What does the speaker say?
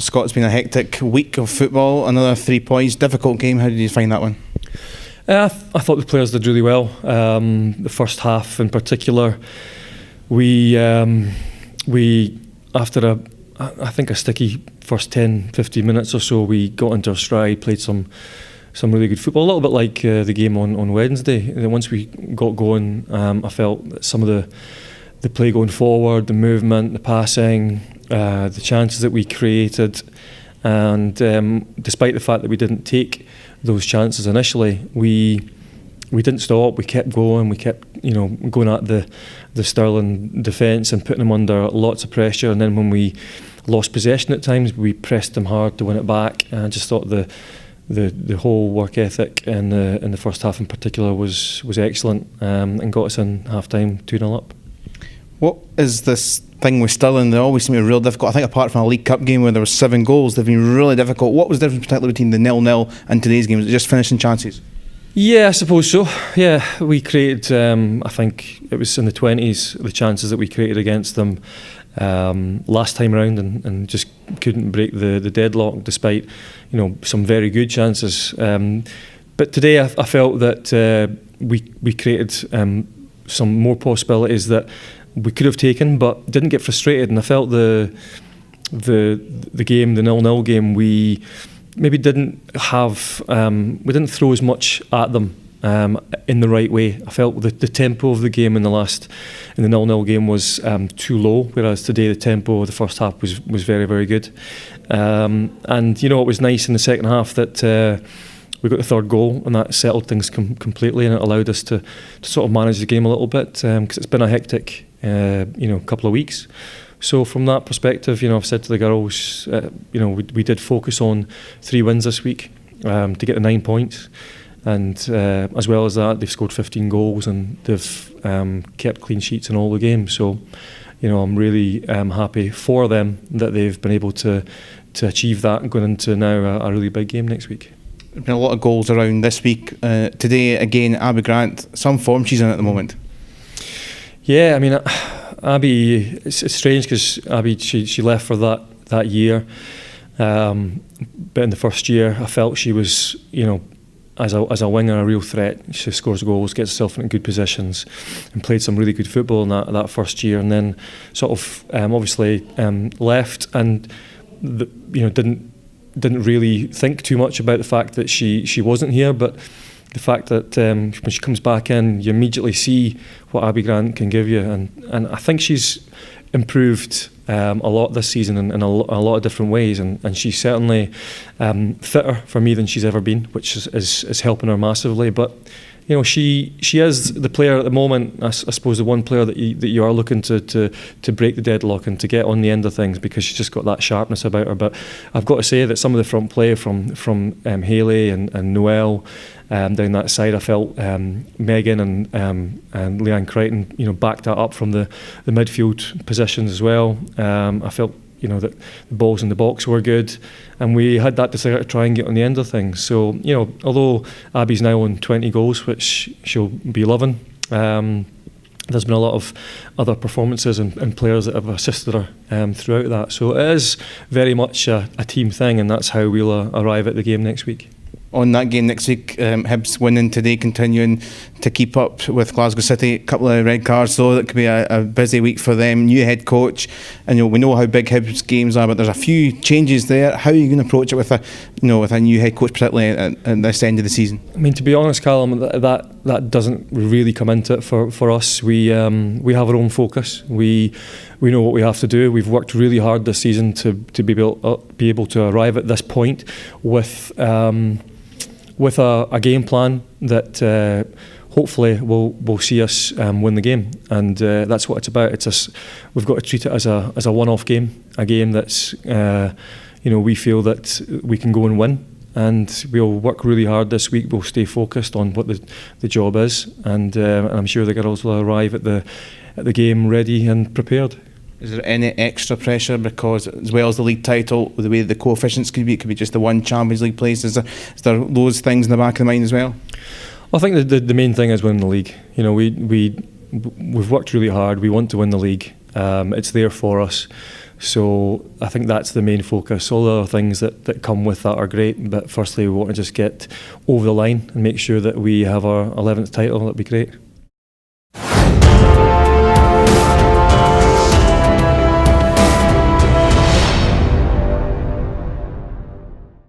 Scott, it's been a hectic week of football. Another 3 points, difficult game. How did you find that one? I thought the players did really well. The first half in particular, we after I think a sticky first 10-15 minutes or so, we got into our stride, played some really good football, a little bit like the game on Wednesday. And then once we got going, I felt that some of the play going forward, the movement, the passing, the chances that we created, and despite the fact that we didn't take those chances initially, we didn't stop. We kept going. We kept going at the Stirling defence and putting them under lots of pressure. And then when we lost possession at times, we pressed them hard to win it back. And I just thought the whole work ethic in the first half in particular was excellent, and got us in half time 2-0 up. What is this thing with Stirling? They always seem to be real difficult. I think apart from a League Cup game where there were 7 goals, they've been really difficult. What was the difference particularly between the 0-0 and today's game? Was it just finishing chances? Yeah, I suppose so. Yeah, we created, I think it was in the 20s, the chances that we created against them last time around, and just couldn't break the deadlock despite some very good chances. But today I felt that we created some more possibilities that we could have taken, but didn't get frustrated. And I felt the game, the 0-0 game, we maybe didn't have, we didn't throw as much at them in the right way. I felt the tempo of the game in the 0-0 game was too low, whereas today the tempo of the first half was very, very good. And it was nice in the second half that we got the third goal, and that settled things completely, and it allowed us to sort of manage the game a little bit, because it's been a hectic couple of weeks. So from that perspective, I've said to the girls, we did focus on 3 wins this week to get the 9 points, and as well as that, they've scored 15 goals and they've kept clean sheets in all the games. So I'm really happy for them that they've been able to achieve that, going into now a really big game next week. There's been a lot of goals around this week. Today, again, Abby Grant, some form she's in at the moment. Yeah, I mean, Abby, it's strange because Abby, she left for that year. But in the first year, I felt she was, as a winger, a real threat. She scores goals, gets herself in good positions, and played some really good football in that first year. And then sort of obviously left, and didn't really think too much about the fact that she wasn't here, but the fact that when she comes back in, you immediately see what Abby Grant can give you, and I think she's improved a lot this season in a lot of different ways, and she's certainly fitter for me than she's ever been, which is helping her massively. But she is the player at the moment, I suppose, the one player that you are looking to break the deadlock and to get on the end of things, because she's just got that sharpness about her. But I've got to say that some of the front play from Hayley and Noelle down that side, I felt Megan and Leanne Crichton backed that up from the midfield positions as well. I felt that the balls in the box were good, and we had that desire to try and get on the end of things. So although Abby's now on 20 goals, which she'll be loving, there's been a lot of other performances and players that have assisted her throughout that. So it is very much a team thing, and that's how we'll arrive at the game next week. On that game next week, Hibs winning today, continuing to keep up with Glasgow City. A couple of red cards, though. That could be a busy week for them. New head coach, and we know how big Hibs games are, but there's a few changes there. How are you going to approach it with a new head coach, particularly at this end of the season? I mean, to be honest, Callum, that doesn't really come into it for us. We have our own focus. We know what we have to do. We've worked really hard this season to be able to arrive at this point with a game plan that hopefully will see us win the game, and that's what it's about. We've got to treat it as a one-off game, a game that's we feel that we can go and win, and we'll work really hard this week. We'll stay focused on what the job is, and I'm sure the girls will arrive at the game ready and prepared. Is there any extra pressure because, as well as the league title, the way the coefficients could be, it could be just the one Champions League place? Is there those things in the back of the mind as well? Well, I think the main thing is winning the league. We've worked really hard. We want to win the league. It's there for us. So I think that's the main focus. All the other things that come with that are great, but firstly we want to just get over the line and make sure that we have our 11th title. That'd be great.